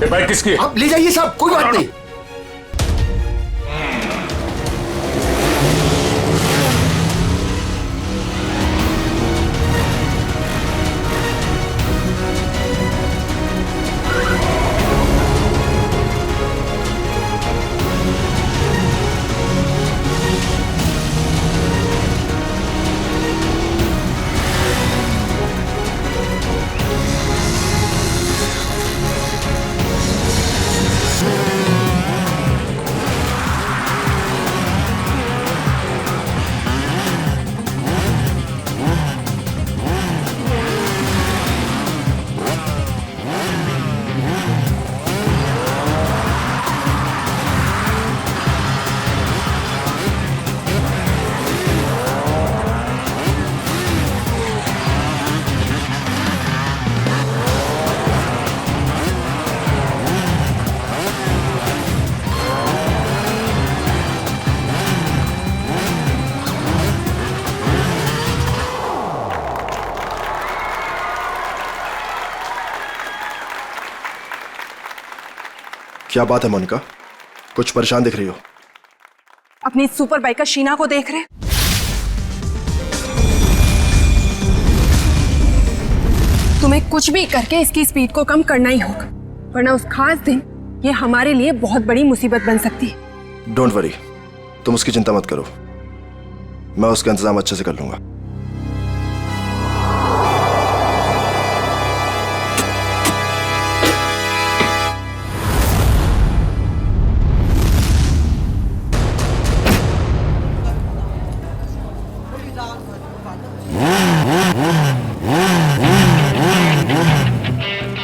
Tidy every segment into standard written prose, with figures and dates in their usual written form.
ये बाइक किसकी है? आप ले जाइए साहब, कोई बात नहीं। क्या बात है मोनिका, कुछ परेशान दिख रही हो? अपनी सुपर बाइकर शीना को देख रहे? तुम्हें कुछ भी करके इसकी स्पीड को कम करना ही होगा, वरना उस खास दिन ये हमारे लिए बहुत बड़ी मुसीबत बन सकती है। डोंट वरी, तुम उसकी चिंता मत करो, मैं उसका इंतजाम अच्छे से कर लूंगा।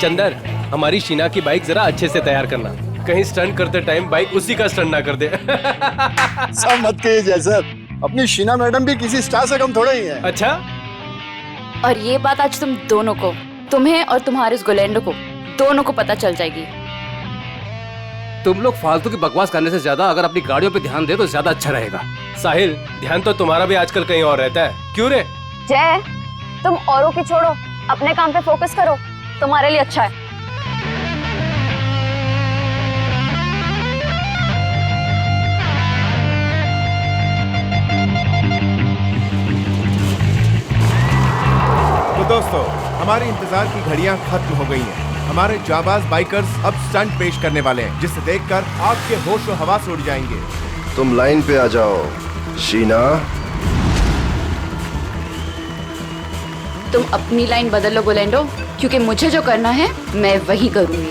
चंदर, हमारी शीना की बाइक जरा अच्छे से तैयार करना, कहीं स्टंट करते टाइम बाइक उसी का स्टंट ना कर दे। सब मत कहिए जैसर, अपनी शीना मैडम भी किसी स्टार से कम थोड़े ही है। अच्छा, और ये बात आज तुम दोनों को, तुम्हें और तुम्हारे उस गोलैंडो को, दोनों को पता चल जाएगी। तुम लोग फालतू की बकवास करने से ज्यादा अगर अपनी गाड़ियों पे ध्यान दे तो ज्यादा अच्छा रहेगा। साहिल, ध्यान तो तुम्हारा भी आजकल कहीं और रहता है, क्यों रे? जय, तुम औरों की छोड़ो, अपने काम पे फोकस करो, तुम्हारे लिए अच्छा है। तो दोस्तों, हमारे इंतजार की घड़ियां खत्म हो गई हैं। हमारे जाबाज बाइकर्स अब स्टंट पेश करने वाले हैं, जिसे देखकर आपके होश और हवास उड़ जाएंगे। तुम लाइन पे आ जाओ शीना। तुम अपनी लाइन बदल लो गोलैंडो, क्योंकि मुझे जो करना है मैं वही करूंगी।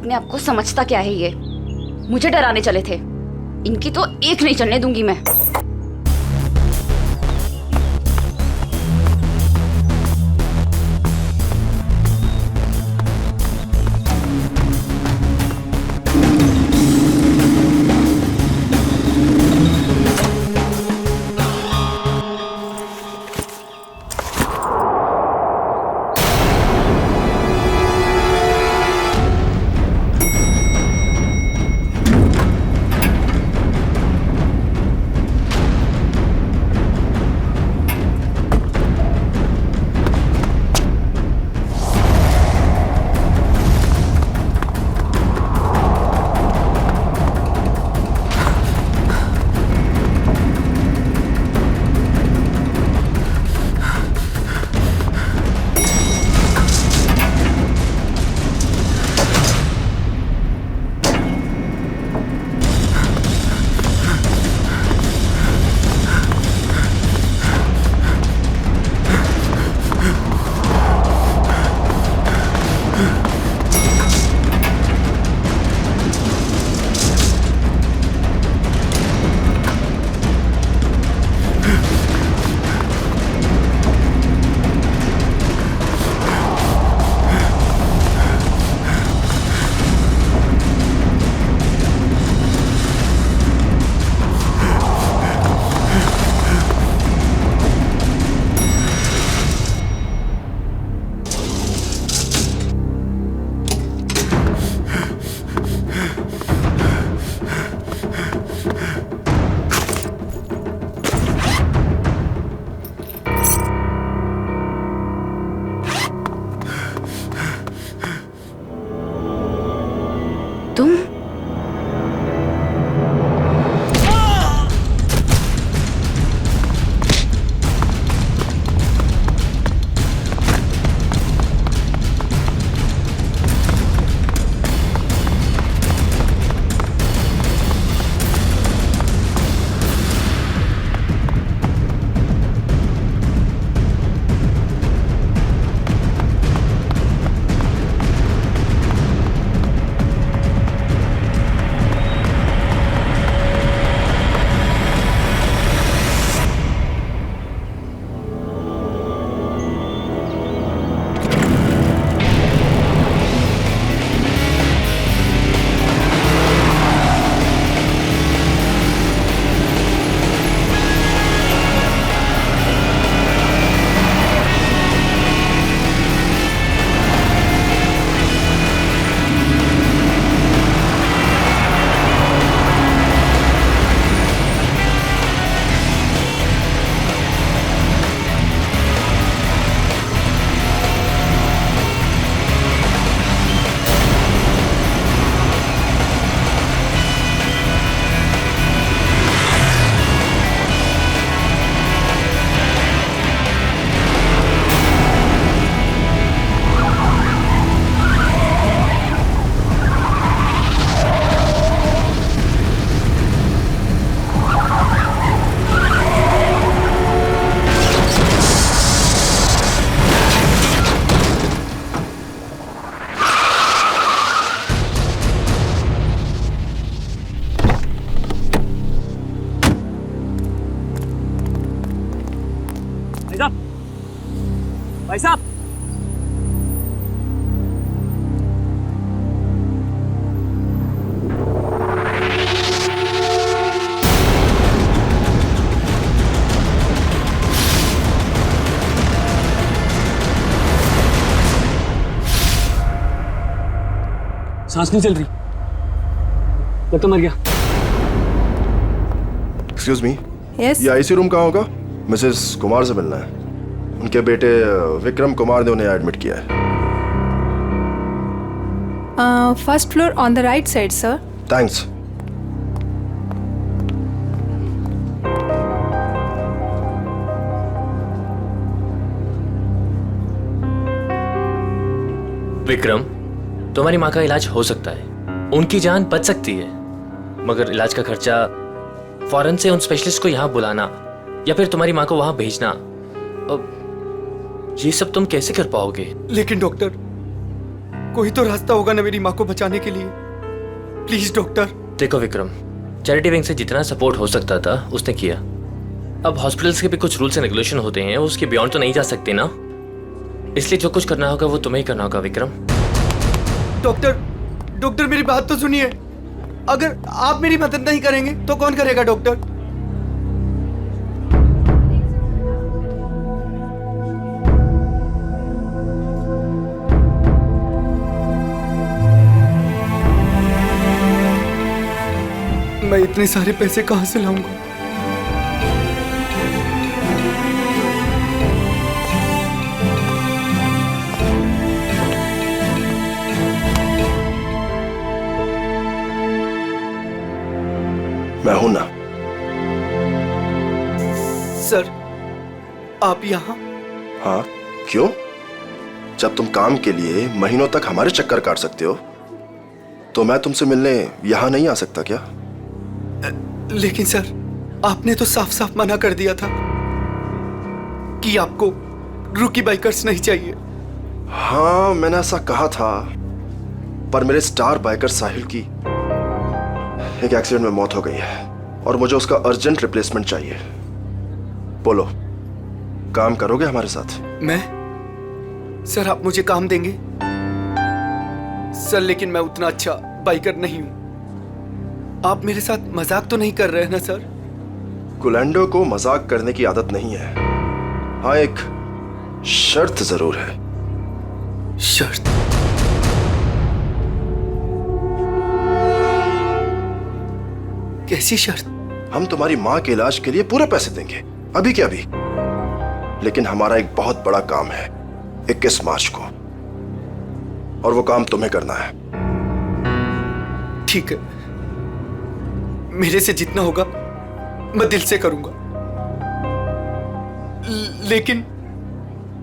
अपने आप को समझता क्या है ये? मुझे डराने चले थे। इनकी तो एक नहीं चलने दूंगी मैं। भाई साहब, सांस नहीं चल रही, मैं तो मर गया। एक्सक्यूज मी, यस ये आईसी रूम कहाँ होगा? मिसेस कुमार से मिलना है। उनके बेटे विक्रम कुमार ने उन्हें एडमिट किया है। First floor on the right side sir. Thanks. Vikram, तुम्हारी माँ का इलाज हो सकता है, उनकी जान बच सकती है, मगर इलाज का खर्चा फौरन से उन स्पेशलिस्ट को यहाँ बुलाना या फिर तुम्हारी माँ को वहाँ भेजना, अब ये सब तुम कैसे कर पाओगे? लेकिन डॉक्टर, कोई तो रास्ता होगा ना मेरी माँ को बचाने के लिए। Please doctor. देखो विक्रम, चैरिटी विंग से जितना सपोर्ट हो सकता था उसने किया। अब हॉस्पिटल्स के भी कुछ रूल्स एंड रेगुलेशन होते हैं, उसके बियॉन्ड तो नहीं जा सकते ना, इसलिए जो कुछ करना होगा वो तुम्हें ही करना होगा विक्रम। डॉक्टर मेरी बात तो सुनिए। अगर आप मेरी मदद नहीं करेंगे तो कौन करेगा डॉक्टर? मैं इतने सारे पैसे कहां से लाऊंगा? मैं हूं ना। सर, आप यहाँ? हाँ, क्यों? जब तुम काम के लिए महीनों तक हमारे चक्कर काट सकते हो तो मैं तुमसे मिलने यहां नहीं आ सकता क्या? लेकिन सर, आपने तो साफ साफ मना कर दिया था कि आपको रूकी बाइकर्स नहीं चाहिए। हाँ, मैंने ऐसा कहा था, पर मेरे स्टार बाइकर साहिल की एक एक्सीडेंट में मौत हो गई है और मुझे उसका अर्जेंट रिप्लेसमेंट चाहिए। बोलो, काम करोगे हमारे साथ? मैं? सर, आप मुझे काम देंगे? सर, लेकिन मैं उतना अच्छा बाइकर नहीं हूं। आप मेरे साथ मजाक तो नहीं कर रहे हैं ना सर? गुलेंडो को मजाक करने की आदत नहीं है। हाँ, एक शर्त जरूर है। शर्त? कैसी शर्त? हम तुम्हारी माँ के इलाज के लिए पूरे पैसे देंगे, अभी के अभी। लेकिन हमारा एक बहुत बड़ा काम है 21 मार्च को, और वो काम तुम्हें करना है। ठीक है, मेरे से जितना होगा मैं दिल से करूंगा, लेकिन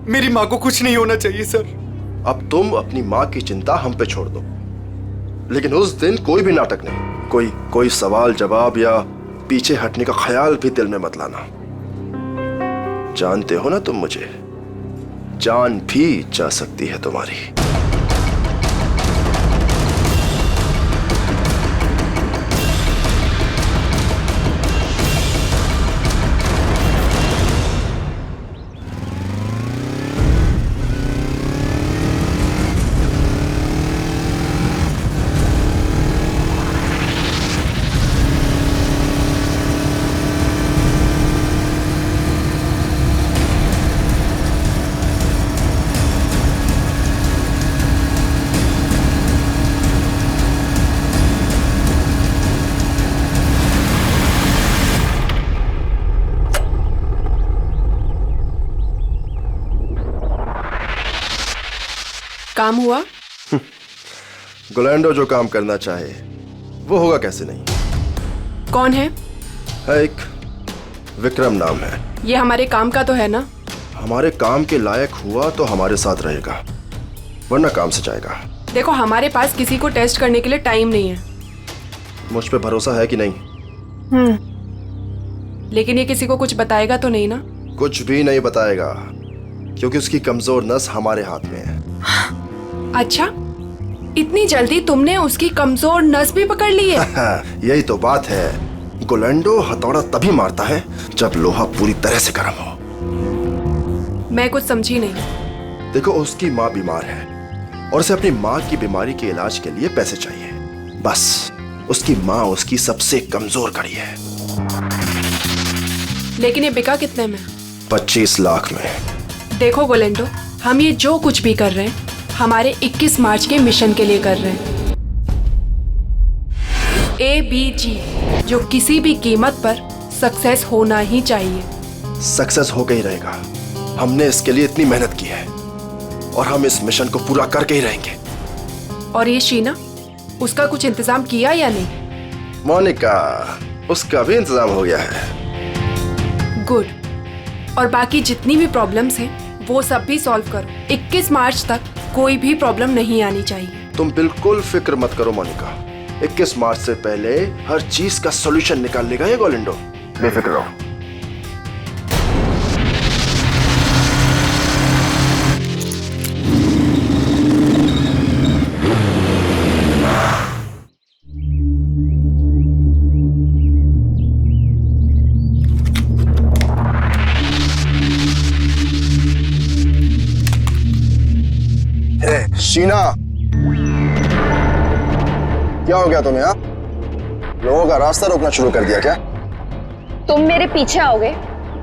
मेरी माँ को कुछ नहीं होना चाहिए सर। अब तुम अपनी माँ की चिंता हम पे छोड़ दो, लेकिन उस दिन कोई भी नाटक नहीं, कोई सवाल जवाब या पीछे हटने का ख्याल भी दिल में मत लाना। जानते हो ना तुम मुझे, जान भी जा सकती है तुम्हारी। काम हुआ? गुलेंडो जो काम करना चाहे वो होगा कैसे नहीं। कौन है? एक विक्रम नाम है। ये हमारे काम का तो है ना? हमारे काम के लायक हुआ तो हमारे साथ रहेगा, वरना काम से जाएगा। देखो, हमारे पास किसी को टेस्ट करने के लिए टाइम नहीं है। मुझ पे भरोसा है कि नहीं? लेकिन ये किसी को कुछ बताएगा तो नहीं ना? कुछ भी नहीं बताएगा, क्योंकि उसकी कमजोर नस हमारे हाथ में है। अच्छा, इतनी जल्दी तुमने उसकी कमजोर नस भी पकड़ ली है? यही तो बात है। गुलेंडो हथौड़ा तभी मारता है जब लोहा पूरी तरह से गर्म हो। मैं कुछ समझी नहीं। देखो, उसकी माँ बीमार है और उसे अपनी माँ की बीमारी के इलाज के लिए पैसे चाहिए। बस उसकी माँ उसकी सबसे कमजोर कड़ी है। लेकिन ये बिका कितने में? 25 लाख में। देखो गुलेंडो, हम ये जो कुछ भी कर रहे हैं हमारे 21 मार्च के मिशन के लिए कर रहे हैं। ABG जो किसी भी कीमत पर सक्सेस होना ही चाहिए। सक्सेस हो के ही रहेगा। हमने इसके लिए इतनी मेहनत की है और हम इस मिशन को पूरा करके ही रहेंगे। और ये शीना, उसका कुछ इंतजाम किया या नहीं? मोनिका, उसका भी इंतजाम हो गया है। गुड। और बाकी जितनी भी प्रॉब्लम्स हैं वो सब भी सॉल्व करो। 21 मार्च तक कोई भी प्रॉब्लम नहीं आनी चाहिए। तुम बिल्कुल फिक्र मत करो मोनिका, 21 मार्च से पहले हर चीज का सॉल्यूशन निकाल लेगा ये गोलिंडो। बेफिक्र रहो। शीना, क्या हो गया तुम्हें? हाँ, लोगों का रास्ता रोकना शुरू कर दिया क्या? तुम मेरे पीछे आओगे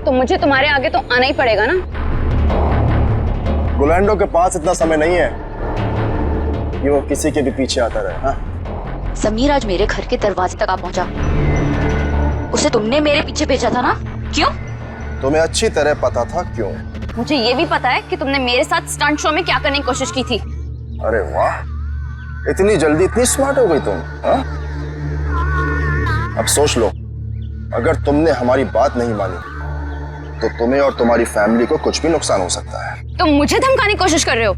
तो मुझे तुम्हारे आगे तो आना ही पड़ेगा ना। गुलैंडो के पास इतना समय नहीं है कि वो किसी के भी पीछे आता रहे। हाँ? समीर आज मेरे घर के दरवाजे तक आ पहुंचा। उसे तुमने मेरे पीछे भेजा था ना? क्यों? तुम्हें अच्छी तरह पता था क्यों। मुझे ये भी पता है कि तुमने मेरे साथ स्टंट शो में क्या करने की कोशिश की थी। अरे वाह, इतनी जल्दी इतनी स्मार्ट हो गई तुम। हाँ? अब सोच लो, अगर तुमने हमारी बात नहीं मानी तो तुम्हें और तुम्हारी फैमिली को कुछ भी नुकसान हो सकता है। तुम मुझे धमकाने की कोशिश कर रहे हो?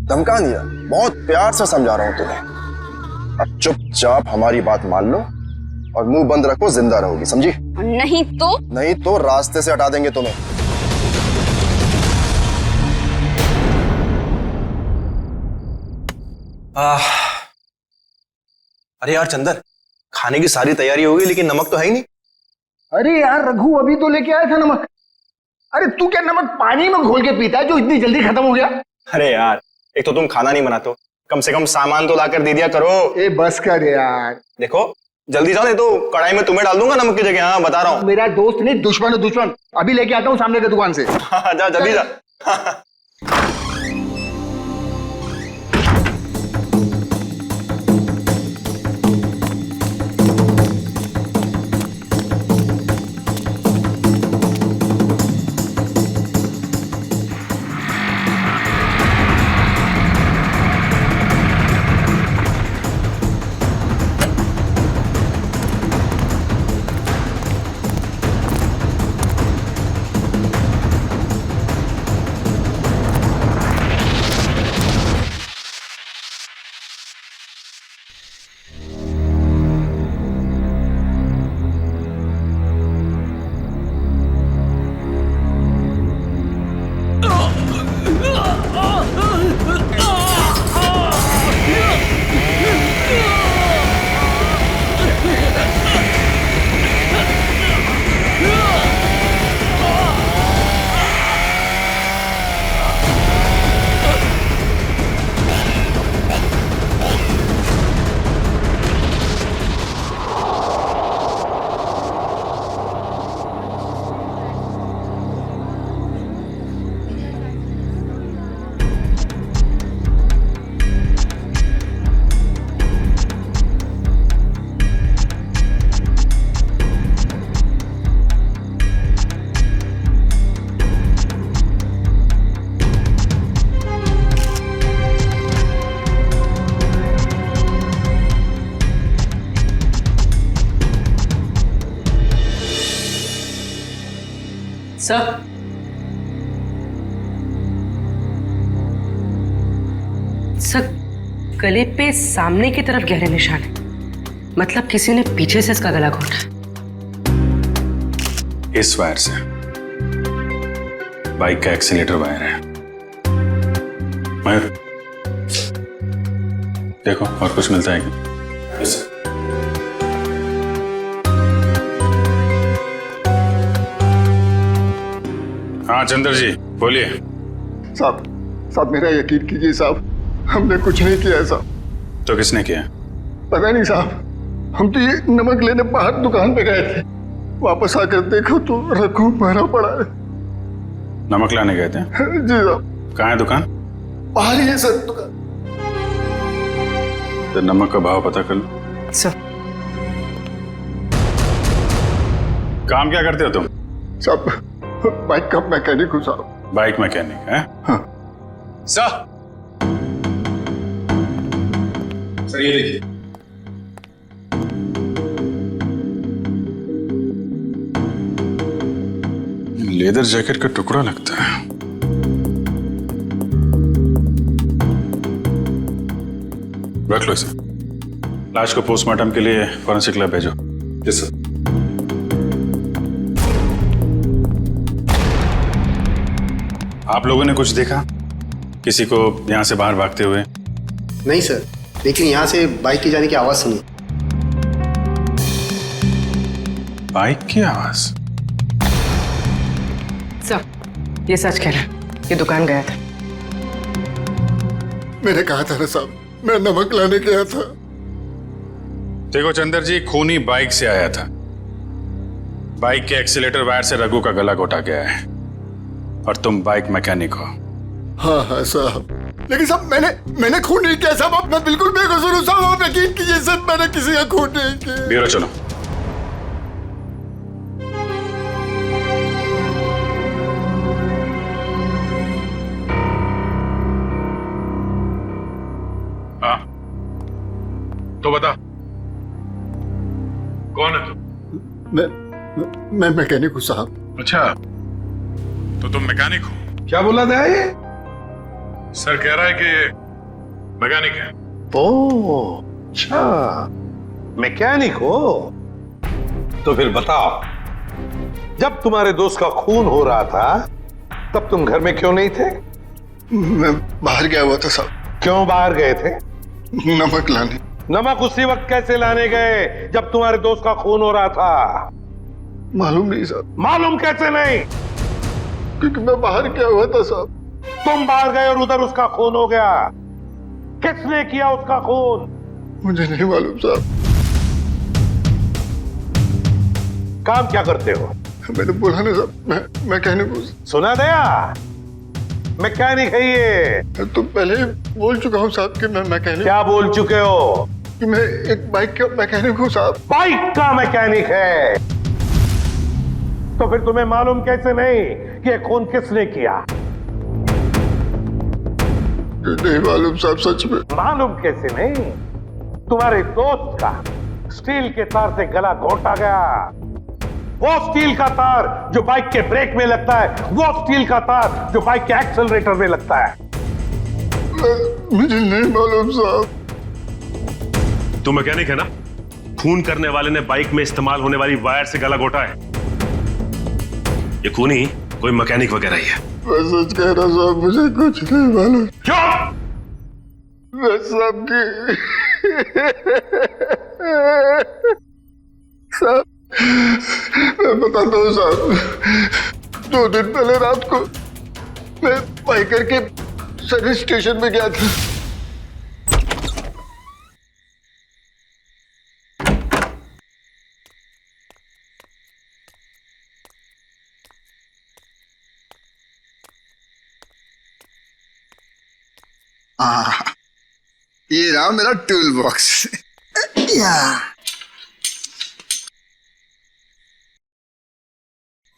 धमका दिया? बहुत प्यार से समझा रहा हूं तुम्हें। अब चुपचाप हमारी बात मान लो और मुंह बंद रखो, जिंदा रहोगी, समझी? नहीं तो रास्ते से हटा देंगे तुम्हें। अरे यार चंदर, खाने की सारी तैयारी हो गई लेकिन नमक तो है ही नहीं। अरे यार रघु, अभी तो लेके आया था नमक। अरे तू क्या नमक पानी में घोल के पीता है जो इतनी जल्दी खत्म हो गया? अरे यार, एक तो तुम खाना नहीं बनाते हो, कम से कम सामान तो लाकर दे दिया करो। ए बस कर यार। देखो जल्दी जाओ, नहीं तो कढ़ाई में तुम्हें डाल दूंगा नमक की जगह। हाँ बता रहा हूँ। मेरा दोस्त नहीं, दुश्मन है दुश्मन। अभी लेके आता हूँ सामने की दुकान से। हाँ जा जल्दी जा। सर, गले पे सामने की तरफ गहरे निशान है। मतलब किसी ने पीछे से इसका गला घोटा। इस वायर से बाइक का एक्सीलेटर वायर है। मयूर देखो और कुछ मिलता है क्या? Yes sir. हाँ चंद्र जी बोलिए। साहब मेरा यकीन कीजिए साहब, हमने कुछ नहीं किया साहब। तो किसने किया? पता नहीं साहब, हम तो ये नमक लेने बाहर दुकान पे गए थे, वापस आकर देखो तो रघु मरा पड़ा है। नमक लाने गए थे? जी साहब। कहाँ है दुकान? बाहर ही है सर दुकान। तो नमक का भाव पता कर लो। सर काम क्या करते हो तुम? साहब बाइक का मैकेनिक हूँ साहब। बाइक मैकेनिक है? हाँ। सर ये देखिए, लेदर जैकेट का टुकड़ा लगता है। रख लो इसे। लाश को पोस्टमार्टम के लिए फॉरेंसिक लैब भेजो। Yes sir. आप लोगों ने कुछ देखा? किसी को यहां से बाहर भागते हुए? नहीं सर, लेकिन यहाँ से बाइक की जाने की आवाज सुनी। बाइक की आवाज? सर ये सच कह रहा है, ये दुकान गया था। मैंने कहा था ना साहब, मैं नमक लाने गया था। देखो चंदर जी, खूनी बाइक से आया था। बाइक के एक्सीलेटर वायर से रघु का गला घोटा गया है और तुम बाइक मैकेनिक हो। हाँ हाँ साहब, लेकिन साहब मैंने खून नहीं किया साहब, मैं बिल्कुल बेकसूर हूँ साहब, आप यकीन कीजिए सर, मैंने किसी का खून नहीं किया। ब्यूरो चलो। हाँ तो बता, कौन है तू? मैं मैकेनिक हूँ साहब। अच्छा, तो तुम मैकेनिक हो? क्या बोला था ये? सर कह रहा है कि ये मैकेनिक है। ओह अच्छा, मैकेनिक हो? तो फिर बताओ, जब तुम्हारे दोस्त का खून हो रहा था तब तुम घर में क्यों नहीं थे? मैं बाहर गया हुआ था साहब। क्यों बाहर गए थे? नमक लाने। नमक उसी वक्त कैसे लाने गए जब तुम्हारे दोस्त का खून हो रहा था? मालूम नहीं साहब। मालूम कैसे नहीं? क्योंकि मैं बाहर गया हुआ था साहब। तुम बाहर गए और उधर उसका खून हो गया। किसने किया उसका खून? मुझे नहीं मालूम साहब। काम क्या करते हो? मैंने बोला ना साहब, मैं मैकेनिक हूँ। सुना दया, मैकेनिक है ये। तो पहले ही बोल चुका हूँ साहब कि मैं मैकेनिक। क्या बोल चुके हो? कि मैं एक बाइक का मैकेनिक हूँ साहब। बाइक का मैकेनिक है? तो फिर तुम्हें मालूम कैसे नहीं कि ये खून किसने किया? नहीं मालूम साहब, सच में। मालूम कैसे नहीं? तुम्हारे दोस्त का स्टील के तार से गला घोटा गया। वो स्टील का तार जो बाइक के ब्रेक में लगता है, वो स्टील का तार जो बाइक के एक्सेलरेटर में लगता है। मुझे नहीं मालूम साहब। तू मैकेनिक है ना? खून करने वाले ने बाइक में इस्तेमाल होने वाली वायर से गला घोटा है। ये खूनी कोई मैकेनिक वगैरह ही है। मैं सच कह रहा साहब, मुझे कुछ नहीं मालूम। क्यों? मैं सबकी साहब, मैं बताता हूँ साहब। 2 दिन पहले रात को मैं बाइकर के सर्विस स्टेशन में गया था। ये रहा मेरा टूल बॉक्स।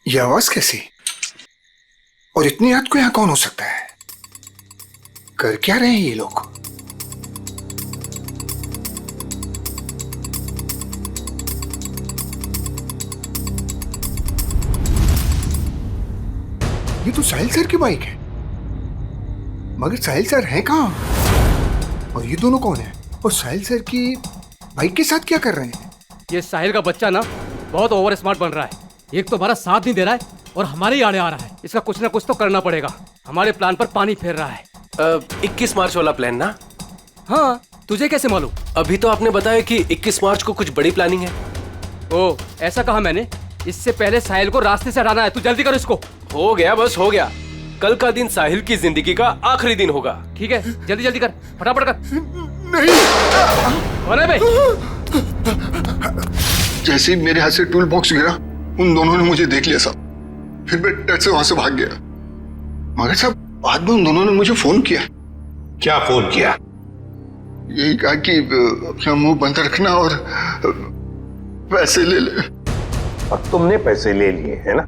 ये आवाज कैसी? और इतनी रात को यहाँ कौन हो सकता है? कर क्या रहे हैं ये लोग? ये तो साहिल सर की बाइक है, मगर साहिल सर है कहाँ? और ये दोनों कौन है? और साहिल सर की बाइक के साथ क्या कर रहे हैं? ये साहिल का बच्चा ना बहुत ओवर स्मार्ट बन रहा है। एक तो हमारा साथ नहीं दे रहा है और हमारे ही आड़े आ रहा है। इसका कुछ ना कुछ तो करना पड़ेगा। हमारे प्लान पर पानी फेर रहा है। 21 मार्च वाला प्लान ना? हाँ, तुझे कैसे मालूम? अभी तो आपने बताया कि 21 मार्च को कुछ बड़ी प्लानिंग है। ओ, ऐसा कहा मैंने। इससे पहले साहिल को रास्ते से हटाना है। तू जल्दी कर इसको। हो गया, बस हो गया। कल का दिन साहिल की जिंदगी का आखिरी दिन होगा। ठीक है, जल्दी जल्दी कर, फटाफट कर। नहीं। कौन है भाई? जैसे ही मेरे हाथ से टूल बॉक्स गिरा, उन दोनों ने मुझे देख लिया साहब। फिर मैं डर से वहां से भाग गया। मगर साहब बाद में उन दोनों ने मुझे फोन किया। क्या फोन किया? यही कहा कि अपना मुंह बंद रखना और पैसे ले ले। और तुमने पैसे ले लिए है ना?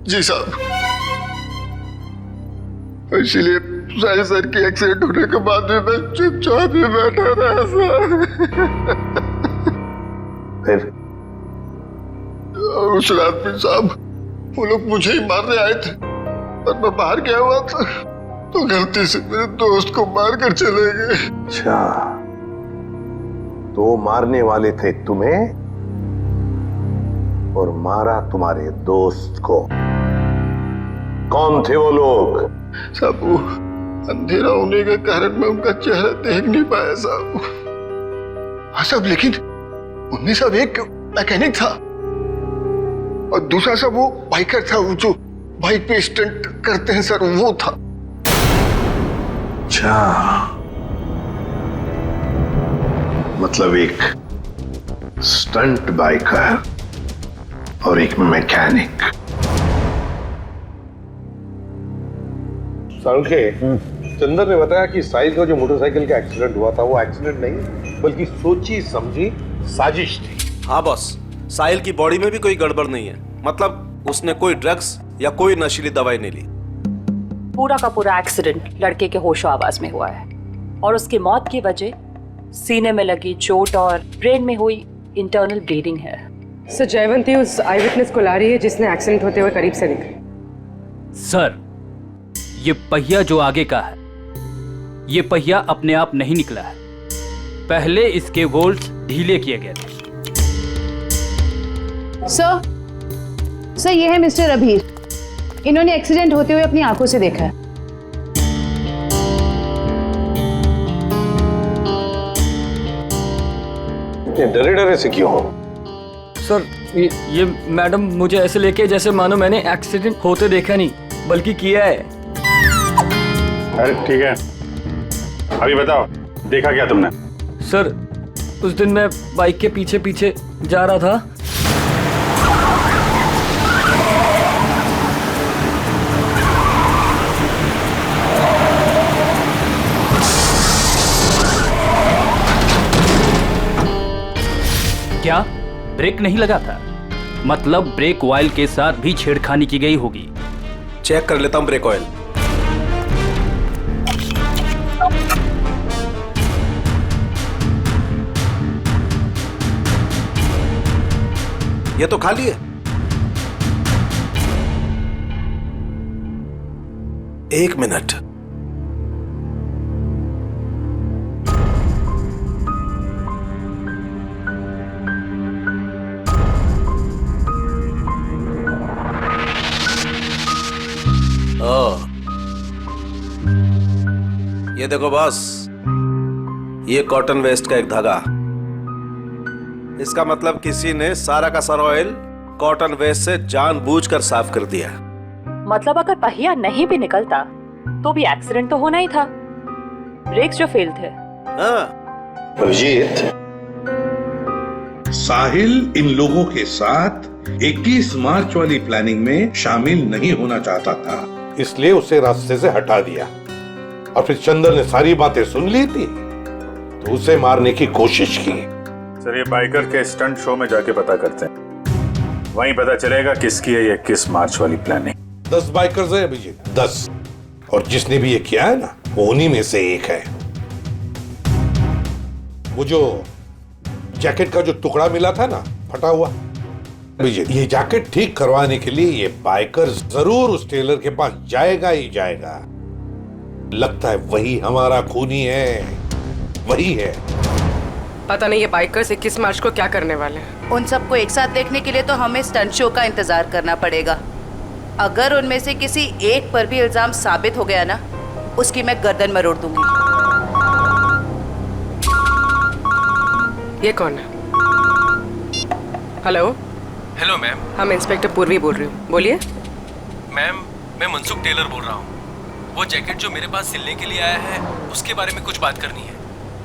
जी साहब। इसीलिए साहिल सर की एक्सीडेंट होने के बाद भी मैं चुपचाप ही बैठा रहा साहब। फिर उस रात में साहब वो लोग मुझे ही मारने आए थे, पर मैं बाहर गया हुआ था तो गलती से मेरे दोस्त को मार कर चले गए। अच्छा, तो मारने वाले थे तुम्हें और मारा तुम्हारे दोस्त को। कौन थे वो लोग? साहब वो अंधेरा होने के कारण मैं उनका चेहरा देख नहीं पाया साहब। हाँ साहब, लेकिन उनमें सब एक मैकेनिक था और दूसरा सब वो बाइकर था, वो जो बाइक पे स्टंट करते हैं सर, वो था। अच्छा, मतलब एक स्टंट बाइकर और एक मैकेनिक। सारुखे, चंदर ने बताया कि साहिल का जो मोटरसाइकिल का एक्सीडेंट हुआ था वो एक्सीडेंट नहीं बल्कि सोची समझी साजिश थी। हाँ बॉस, साहिल की बॉडी में भी कोई गड़बड़ नहीं है। मतलब उसने कोई ड्रग्स या कोई नशीली दवाई नहीं ली। पूरा का पूरा एक्सीडेंट लड़के के होशो आवाज में हुआ है और उसकी मौत की वजह सीने में लगी चोट और ब्रेन में हुई इंटरनल ब्लीडिंग है। सर, जयवंती उस आई विटनेस को ला रही है जिसने एक्सीडेंट होते हुए करीब से दिखा। सर, ये पहिया जो आगे का है, ये पहिया अपने आप नहीं निकला है। पहले इसके वोल्ट्स ढीले किए गए थे। सर, ये है मिस्टर अभीर। इन्होंने एक्सीडेंट होते हुए अपनी आंखों से देखा है। डरे डरे से क्यों हो? सर, ये मैडम मुझे ऐसे लेके जैसे मानो मैंने एक्सीडेंट होते देखा नहीं बल्कि किया है। अरे ठीक है, अभी बताओ देखा क्या तुमने? सर, उस दिन मैं बाइक के पीछे पीछे जा रहा था। क्या ब्रेक नहीं लगा था? मतलब ब्रेक ऑयल के साथ भी छेड़खानी की गई होगी। चेक कर लेता हूं ब्रेक ऑयल। ये तो खाली है। एक मिनट। ये देखो बॉस, ये कॉटन वेस्ट का एक धागा। इसका मतलब किसी ने सारा का सारा ऑयल कॉटन वेस्ट से जानबूझकर साफ कर दिया। मतलब अगर पहिया नहीं भी निकलता तो भी एक्सीडेंट तो होना ही था। ब्रेक्स जो फेल थे। अभिजीत, साहिल इन लोगों के साथ 21 मार्च वाली प्लानिंग में शामिल नहीं होना चाहता था, इसलिए उसे रास्ते से हटा दिया और फिर चंदर ने सारी बातें सुन ली थी तो उसे मारने की कोशिश की। सर, ये बाइकर के स्टंट शो में जाके पता करते हैं, वहीं पता चलेगा किसकी है ये 21 मार्च वाली प्लानिंग। 10 बाइकर्स है अभिजीत, 10, और जिसने भी ये किया है ना वो उन्हीं में से एक है। वो जो जैकेट का जो टुकड़ा मिला था ना फटा हुआ, अभिजीत, ये जैकेट ठीक करवाने के लिए ये बाइकर जरूर उस टेलर के पास जाएगा ही जाएगा। लगता है वही हमारा खूनी है, वही है। पता नहीं ये बाइकर्स 21 मार्च को क्या करने वाले हैं। उन सबको एक साथ देखने के लिए तो हमें स्टंट शो का इंतजार करना पड़ेगा। अगर उनमें से किसी एक पर भी इल्जाम साबित हो गया ना, उसकी मैं गर्दन मरोड़ दूंगी। ये कौन है? हेलो। Hello ma'am. हम इंस्पेक्टर पूर्वी बोल रही हूँ, बोलिए। मैम, मैं मनसुख टेलर बोल रहा हूँ। वो जैकेट जो मेरे पास सिलने के लिए आया है उसके बारे में कुछ बात करनी है।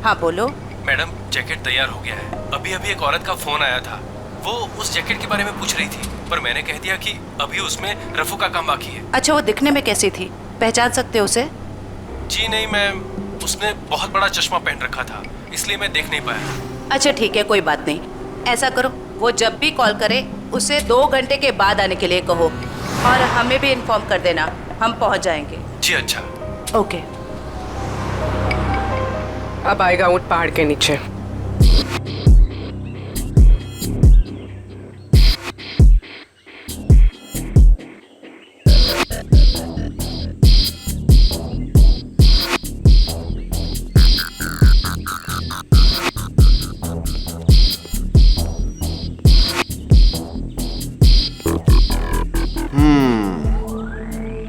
हाँ बोलो। मैडम, जैकेट तैयार हो गया है। अभी अभी एक औरत का फोन आया था, वो उस जैकेट के बारे में पूछ रही थी, पर मैंने कह दिया कि अभी उसमें रफू का काम बाकी है। अच्छा, वो दिखने में कैसी थी, पहचान सकते हो उसे? जी नहीं मैम, उसने बहुत बड़ा चश्मा पहन रखा था, इसलिए मैं देख नहीं पाया। अच्छा ठीक है, कोई बात नहीं। ऐसा करो, वो जब भी कॉल करे उसे 2 घंटे के बाद आने के लिए कहो और हमें भी इन्फॉर्म कर देना, हम पहुंच जाएंगे। जी अच्छा। ओके। अब आएगा ऊंट पहाड़ के नीचे।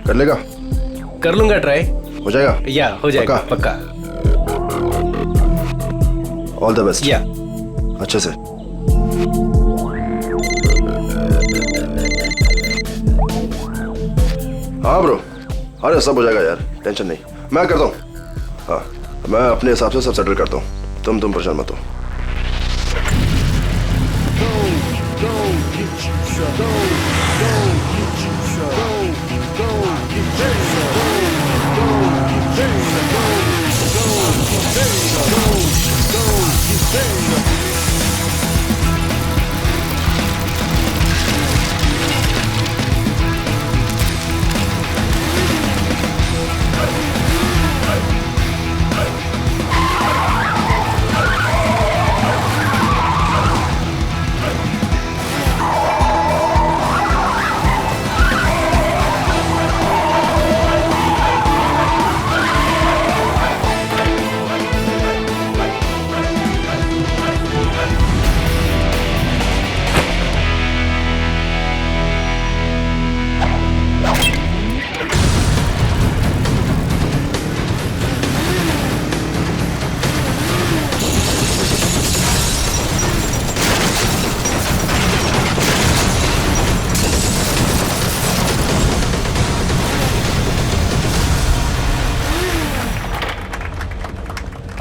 कर लेगा? कर लूंगा ट्राई। हो जाएगा? या हो जाएगा पक्का। All the best. या अच्छे से। हाँ ब्रो, अरे सब हो जाएगा यार, टेंशन नहीं, मैं करता हूँ। हाँ, मैं अपने हिसाब से सब सेटल करता हूँ, तुम परेशान मत हो।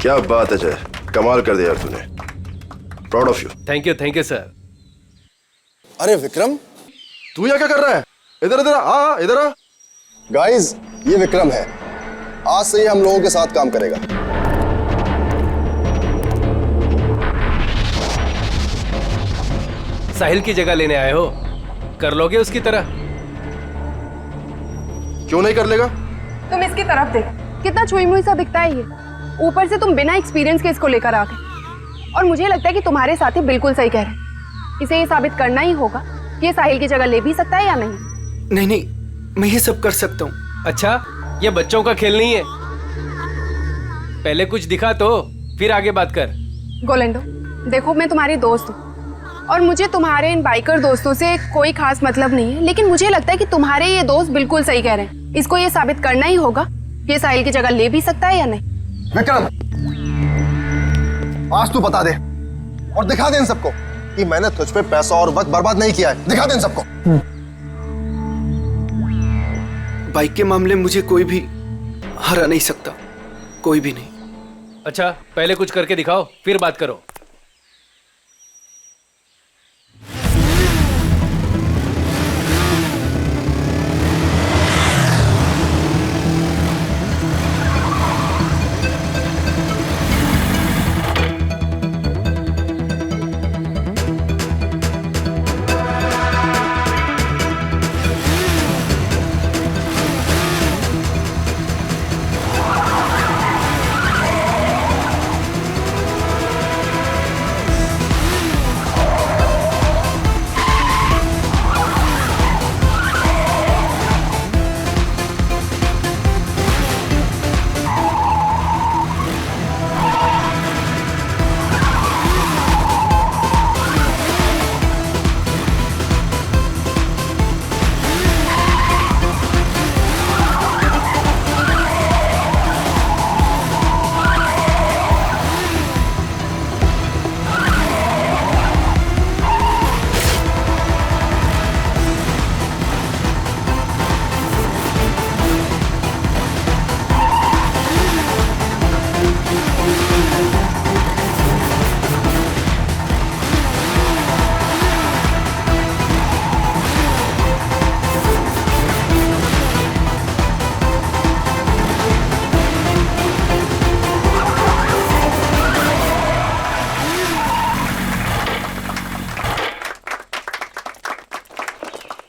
क्या बात है जय, कमाल कर दिया तूने। Proud of you. Thank you sir. अरे विक्रम, तू यहाँ क्या कर रहा है? इधर इधर आ, इधर आ। गाइस, ये विक्रम है, आज से ये हम लोगों के साथ काम करेगा। साहिल की जगह लेने आए हो, कर लोगे उसकी तरह? क्यों नहीं कर लेगा? तुम इसकी तरफ देख, कितना छुई मुई सा दिखता है ये। ऊपर से तुम बिना एक्सपीरियंस के इसको लेकर आ गए। और मुझे लगता है कि तुम्हारे साथी बिल्कुल सही कह रहे हैं। इसे ये साबित करना ही होगा कि ये साहिल की जगह ले भी सकता है या नहीं। नहीं, मैं ये सब कर सकता हूँ। अच्छा, ये बच्चों का खेल नहीं है। पहले कुछ दिखा तो फिर आगे बात कर। गोलेंडो, देखो मैं तुम्हारी दोस्त हूँ और मुझे तुम्हारे इन बाइकर दोस्तों से कोई खास मतलब नहीं है, लेकिन मुझे लगता है कि तुम्हारे ये दोस्त बिल्कुल सही कह रहे हैं। इसको ये साबित करना ही होगा कि ये साहिल की जगह ले भी सकता है या नहीं। विक्रम, आज तू बता दे और दिखा दे इन सबको कि मैंने तुझ पे पैसा और वक्त बर्बाद नहीं किया है। दिखा दे इन सबको। बाइक के मामले में मुझे कोई भी हरा नहीं सकता, कोई भी नहीं। अच्छा, पहले कुछ करके दिखाओ, फिर बात करो।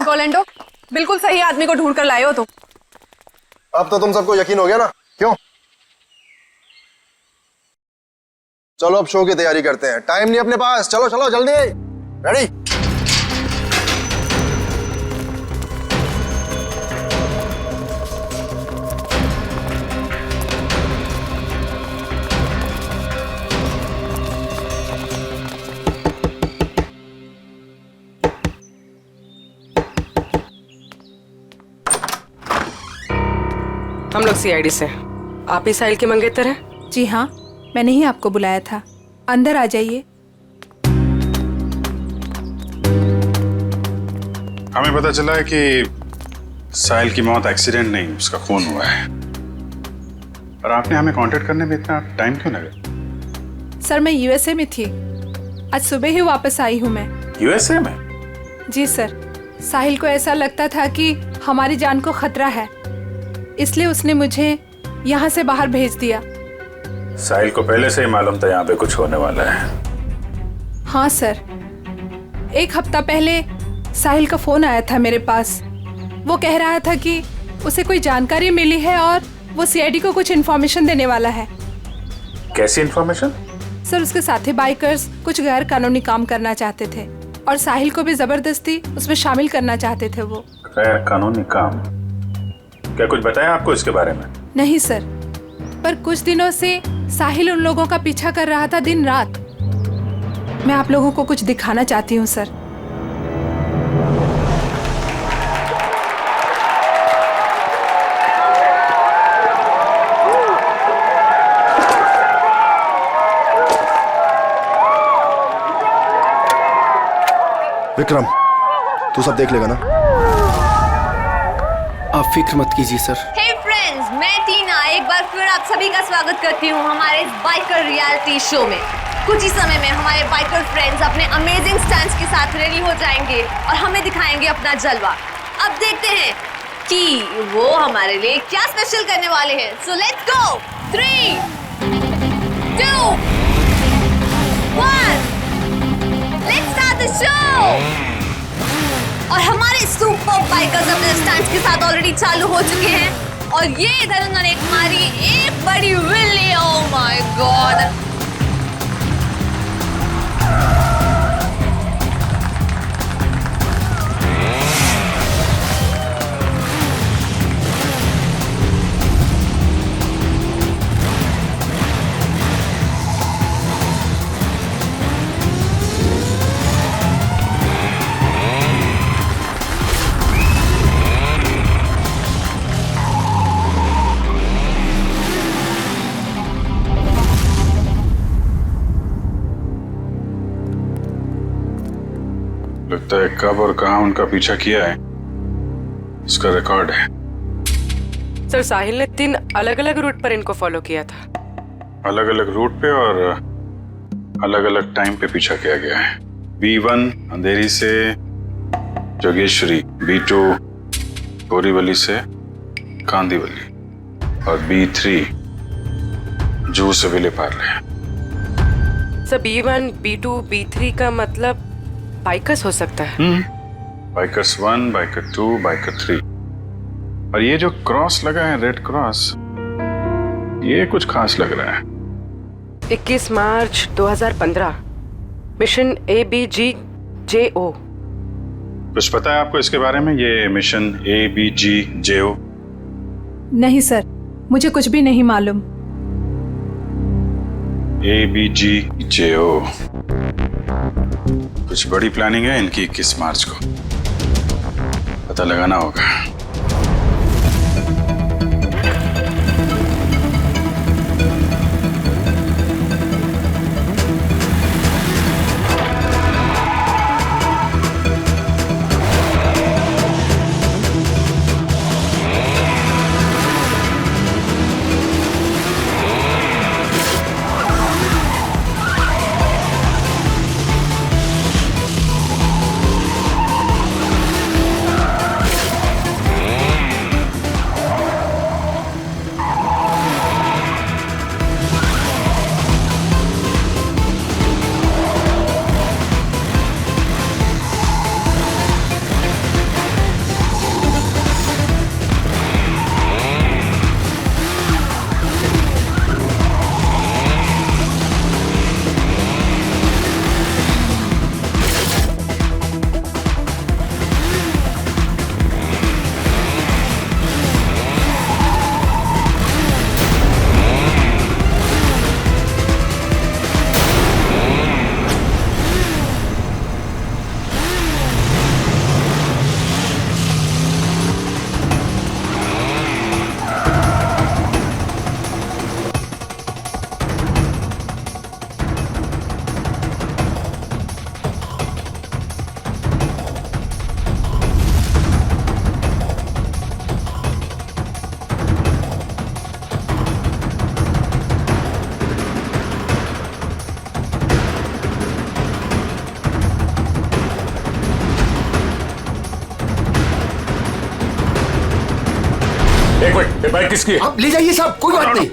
गोलेंडो, बिल्कुल सही आदमी को ढूंढ कर लाए हो तुम। अब तो तुम सबको यकीन हो गया ना? क्यों? चलो अब शो की तैयारी करते हैं, टाइम नहीं अपने पास। चलो चलो जल्दी, रेडी? हम लोग सीआईडी से। आप ही साहिल के मंगेतर हैं? जी हाँ, मैंने ही आपको बुलाया था। अंदर आ जाइए। हमें पता चला है कि साहिल की मौत एक्सीडेंट नहीं, उसका खून हुआ है। और आपने हमें कांटेक्ट करने में इतना टाइम क्यों लगा? सर मैं यूएसए में थी, आज सुबह ही वापस आई हूँ मैं। यूएसए में? जी सर, साहिल को ऐसा लगता था कि हमारी जान को खतरा है, इसलिए उसने मुझे यहाँ से बाहर भेज दिया। साहिल को पहले से ही मालूम था यहाँ पे कुछ होने वाला है? हाँ सर, 1 हफ्ता पहले साहिल का फोन आया था मेरे पास। वो कह रहा था कि उसे कोई जानकारी मिली है और वो सीआईडी को कुछ इन्फॉर्मेशन देने वाला है। कैसी इन्फॉर्मेशन? सर उसके साथी बाइकर्स कुछ गैर कानूनी काम करना चाहते थे और साहिल को भी जबरदस्ती उसमें शामिल करना चाहते थे। वो गैर कानूनी काम? क्या कुछ बताया आपको इसके बारे में? नहीं सर, पर कुछ दिनों से साहिल उन लोगों का पीछा कर रहा था दिन रात। मैं आप लोगों को कुछ दिखाना चाहती हूँ सर। विक्रम, तू सब देख लेगा ना? आप फिक्र मत कीजिए सर। हे फ्रेंड्स, मैं टीना एक बार फिर आप सभी का स्वागत करती हूँ हमारे इस बाइकर रियलिटी शो में। कुछ ही समय में हमारे बाइकर फ्रेंड्स अपने अमेजिंग स्टंट्स के साथ रेडी हो जाएंगे और हमें दिखाएंगे अपना जलवा। अब देखते हैं कि वो हमारे लिए क्या स्पेशल करने वाले हैं। So let's go. 3, 2, 1, let's start the show. और हमारे सुपर बाइकर्स अपने स्टंट्स के साथ ऑलरेडी चालू हो चुके हैं और ये इधर उन्होंने मारी एक बड़ी विल्ली। Oh my God! लगता है कब और कहां उनका पीछा किया है इसका रिकॉर्ड है। सर साहिल ने 3 अलग अलग रूट पर इनको फॉलो किया था। अलग अलग रूट पे और अलग अलग टाइम पे पीछा किया गया है। B1 अंधेरी से जोगेश्वरी, B2 बोरीवली से कांदीवली और B3 जू से Vile Parle. Sir B1, B2, B3 का मतलब बाइकर्स हो सकता है। Bikers 1, biker 2, biker 3। और ये जो क्रॉस लगा है, रेड क्रॉस, ये कुछ खास लग रहा है। 21 मार्च 2015, मिशन ABGJO। कुछ पता है आपको इसके बारे में, ये मिशन ABGJO? नहीं सर, मुझे कुछ भी नहीं मालूम। ABGJO कुछ बड़ी प्लानिंग है इनकी। 21 मार्च को पता लगाना होगा। एक मिनट, ये बाइक किसकी है? आप ले जाइए साहब, कोई बात नहीं।